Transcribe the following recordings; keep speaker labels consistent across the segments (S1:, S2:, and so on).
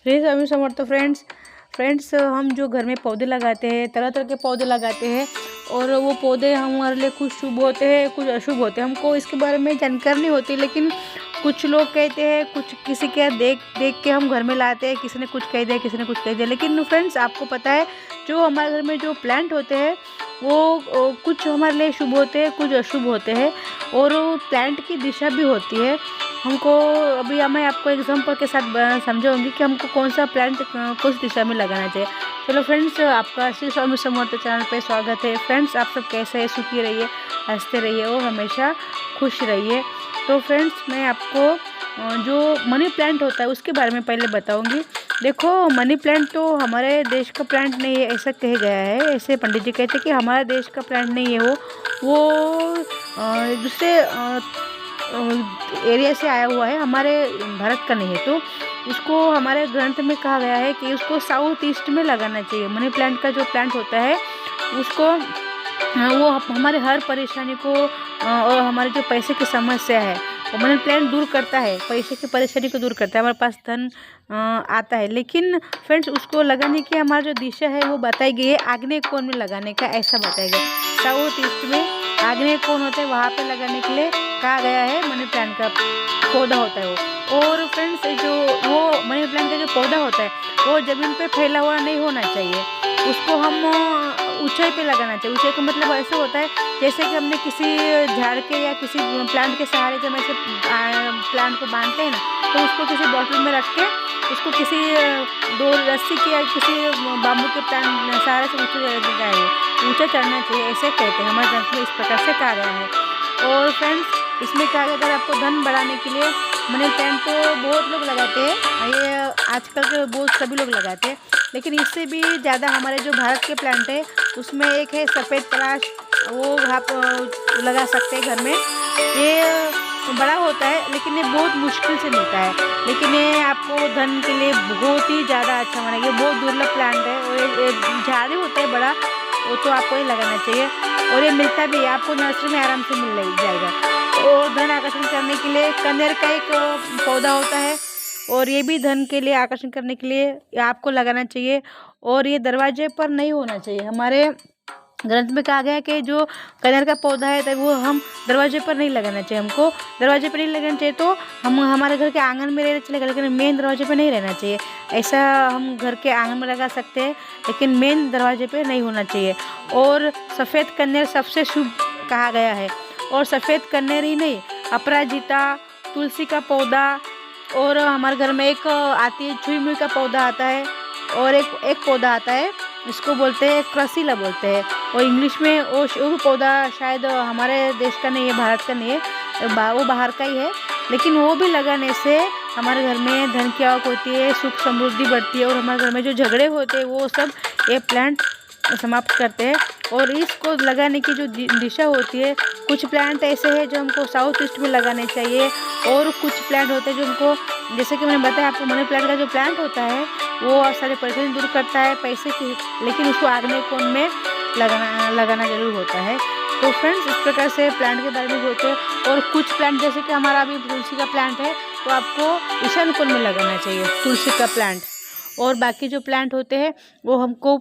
S1: Shri Swami Samarth. Friends हम जो घर में पौधे लगाते हैं, तरह तरह के पौधे लगाते हैं और वो पौधे हमारे लिए कुछ शुभ होते हैं, कुछ अशुभ होते हैं। हमको इसके बारे में जानकारी नहीं होती, लेकिन कुछ लोग कहते हैं, कुछ किसी के देख के हम घर में लाते हैं। किसी ने कुछ कह दिया, किसी ने कुछ कह दिया। लेकिन फ्रेंड्स आपको पता है, जो हमारे घर में जो प्लांट होते हैं वो कुछ हमारे लिए शुभ होते हैं, कुछ अशुभ होते हैं और प्लांट की दिशा भी होती है। हमको अभी मैं आपको एग्जांपल के साथ समझाऊंगी कि हमको कौन सा प्लांट किस दिशा में लगाना चाहिए। चलो फ्रेंड्स, आपका श्री स्वामी समर्थ चैनल पे स्वागत है। फ्रेंड्स आप सब कैसे हैं? सुखी रहिए, हंसते रहिए और हमेशा खुश रहिए। तो फ्रेंड्स मैं आपको जो मनी प्लांट होता है उसके बारे में पहले बताऊंगी। देखो, मनी प्लांट तो हमारे देश का प्लांट नहीं है, ऐसा कहा गया है। ऐसे पंडित जी कहते हैं कि हमारा देश का प्लांट नहीं है, वो दूसरे एरिया से आया हुआ है, हमारे भारत का नहीं है। तो उसको हमारे ग्रंथ में कहा गया है कि उसको साउथ ईस्ट में लगाना चाहिए। मनी प्लांट का जो प्लांट होता है उसको वो हमारे हर परेशानी को और हमारे जो पैसे की समस्या है वो मनी प्लांट दूर करता है। पैसे की परेशानी को दूर करता है, हमारे पास धन आता है। लेकिन फ्रेंड्स उसको लगाने की हमारी जो दिशा है वो बताई गई है, आग्नेय कोण में लगाने का, ऐसा बताया गया। साउथ ईस्ट में आग्नेय कोण होता है, वहाँ पे लगाने के लिए कहा गया है। मनी प्लांट का पौधा होता है वो। और फ्रेंड्स जो वो मनी प्लांट का जो पौधा होता है वो ज़मीन पे फैला हुआ नहीं होना चाहिए। उसको हम ऊंचाई पे लगाना चाहिए। ऊंचाई का मतलब ऐसे होता है जैसे कि हमने किसी झाड़ के या किसी प्लांट के सहारे जब ऐसे प्लांट को बांधते हैं ना, तो उसको किसी बॉटल में रख के उसको किसी दो रस्सी के या किसी बाम्बू के प्लांट सहारे से ऊंचा चढ़ना चाहिए, ऐसे कहते हैं। हमारे ग्रंथ में इस प्रकार से कहा गया है। और फ्रेंड्स इसमें कहा गया, अगर आपको धन बढ़ाने के लिए मनी प्लांट तो बहुत लोग लगाते हैं, ये आजकल के बहुत सभी लोग लगाते हैं। लेकिन इससे भी ज़्यादा हमारे जो भारत के प्लांट है उसमें एक है सफ़ेद पलाश, वो आप लगा सकते हैं घर में। ये बड़ा होता है लेकिन ये बहुत मुश्किल से मिलता है, लेकिन ये आपको धन के लिए बहुत ही ज़्यादा अच्छा मानेगा। बहुत दुर्लभ प्लांट है और ये झाड़ी होता है बड़ा, वो तो आपको ही लगाना चाहिए। और ये मिलता भी है, आपको नर्सरी में आराम से मिल जाएगा। और धन आकर्षण करने के लिए कनेर का एक पौधा होता है और ये भी धन के लिए आकर्षण करने के लिए आपको लगाना चाहिए। और ये दरवाजे पर नहीं होना चाहिए। हमारे ग्रंथ में कहा गया है कि जो कनेर का पौधा है वो हम दरवाजे पर नहीं लगाना चाहिए। हमको दरवाजे पर नहीं लगाना चाहिए, तो हम हमारे घर के आंगन में रहना चलेगा, लेकिन मेन दरवाजे पर नहीं रहना चाहिए। ऐसा हम घर के आंगन में लगा सकते हैं, लेकिन मेन दरवाजे पर नहीं होना चाहिए। और सफ़ेद कनेर सबसे शुभ कहा गया है। और सफ़ेद कनेर ही नहीं, अपराजिता, तुलसी का पौधा, और हमारे घर में एक आती है छुई मुई का पौधा आता है, और एक पौधा आता है इसको बोलते हैं क्रसीला बोलते हैं। और इंग्लिश में वो पौधा शायद हमारे देश का नहीं है, भारत का नहीं है, वो बाहर का ही है। लेकिन वो भी लगाने से हमारे घर में धन की आवक होती है, सुख समृद्धि बढ़ती है और हमारे घर में जो झगड़े होते हैं वो सब ये प्लांट समाप्त करते हैं। और इसको लगाने की जो दिशा होती है, कुछ प्लांट ऐसे हैं जो हमको साउथ ईस्ट में लगाने चाहिए और कुछ प्लांट होते हैं जो हमको, जैसे कि मैंने बताया आपको, मनी प्लांट का जो प्लांट होता है वो सारे परेशानी दूर करता है पैसे की, लेकिन उसको आग्नेय कोण में लगाना जरूर होता है। तो फ्रेंड्स इस प्रकार से प्लांट के बारे में होते हैं। और कुछ प्लांट जैसे कि हमारा अभी तुलसी का प्लांट है तो आपको ईशान कोण में लगाना चाहिए तुलसी का प्लांट। और बाकी जो प्लांट होते हैं वो हमको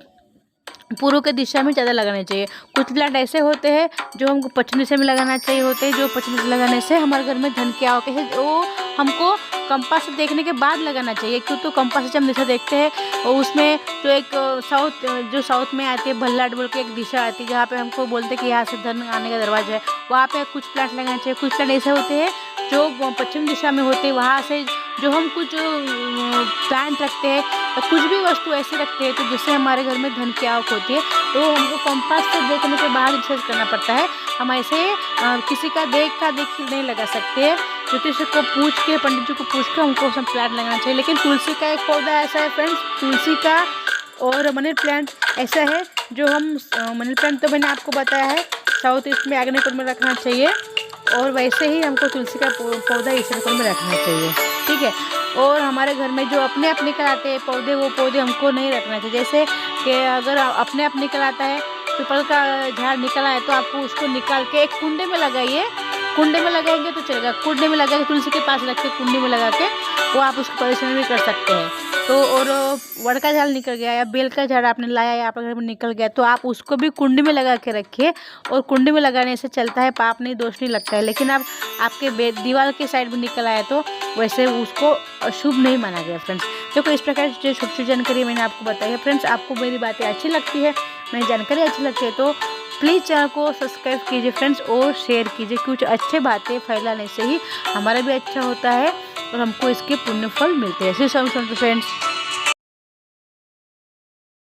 S1: पूर्व के दिशा में ज़्यादा लगाने चाहिए। कुछ प्लांट ऐसे होते हैं जो हमको पश्चिम दिशा में लगाना चाहिए होते हैं, जो पश्चिम दिशा लगाने से हमारे घर में धन की आवक है वो हमको कंपास से देखने के बाद लगाना चाहिए। क्यों? तो कंपास से हम दिशा देखते हैं और उसमें जो एक साउथ में आती है भल्लाट बोल के एक दिशा आती है, जहाँ पे हमको बोलते हैं कि यहाँ से धन आने का दरवाजा है, वहाँ पे कुछ प्लांट लगाना चाहिए। कुछ प्लांट ऐसे होते हैं जो पश्चिम दिशा में होते हैं, वहाँ से जो हम कुछ प्लांट रखते हैं, कुछ भी वस्तु ऐसे रखते हैं तो जिससे हमारे घर में धन की आवक होती है, तो हमको कंपास से देखने के बाद रिसर्च करना पड़ता है। हम ऐसे किसी का देख नहीं लगा सकते। ज्योतिष को पूछ के, पंडित जी को पूछ के हमको सब प्लांट लगाना चाहिए। लेकिन तुलसी का एक पौधा ऐसा है फ्रेंड्स, तुलसी का और मनी प्लांट ऐसा है जो हम मनी प्लांट तो मैंने आपको बताया है साउथ ईस्ट में आग्नेय कोण में रखना चाहिए, और वैसे ही हमको तुलसी का पौधा ईशान कोण में रखना चाहिए, ठीक है। और हमारे घर में जो अपने आप निकल आते हैं पौधे, वो पौधे हमको नहीं रखना चाहिए। जैसे कि अगर अपने आप निकल आता है, पीपल का झाड़ निकल आए तो आपको उसको निकाल के एक कुंडे में लगाइए। कुंडे में लगाएंगे तो चलेगा, कुंडे में लगा के तुलसी के पास रख के कुंडे में लगा के वो आप उसको परेशानी भी कर सकते हैं। तो और वड़ का झाड़ निकल गया या बेल का झाड़ आपने लाया या आपके घर में निकल गया, तो आप उसको भी कुंडी में लगा के रखिए। और कुंडी में लगाने से चलता है, पाप नहीं दोष नहीं लगता है। लेकिन अब आपके दीवार के साइड में निकल आया तो वैसे उसको अशुभ नहीं माना गया फ्रेंड्स। देखो इस प्रकार जो छोटी छोटी जानकारी मैंने आपको बताई है फ्रेंड्स। आपको मेरी बातें अच्छी लगती है, मेरी जानकारी अच्छी लगती है तो प्लीज़ चैनल को सब्सक्राइब कीजिए फ्रेंड्स और शेयर कीजिए। कुछ अच्छे बातें फैलाने से ही हमारा भी अच्छा होता है और हमको इसके पुण्य फल मिलते हैं। फ्रेंड्स।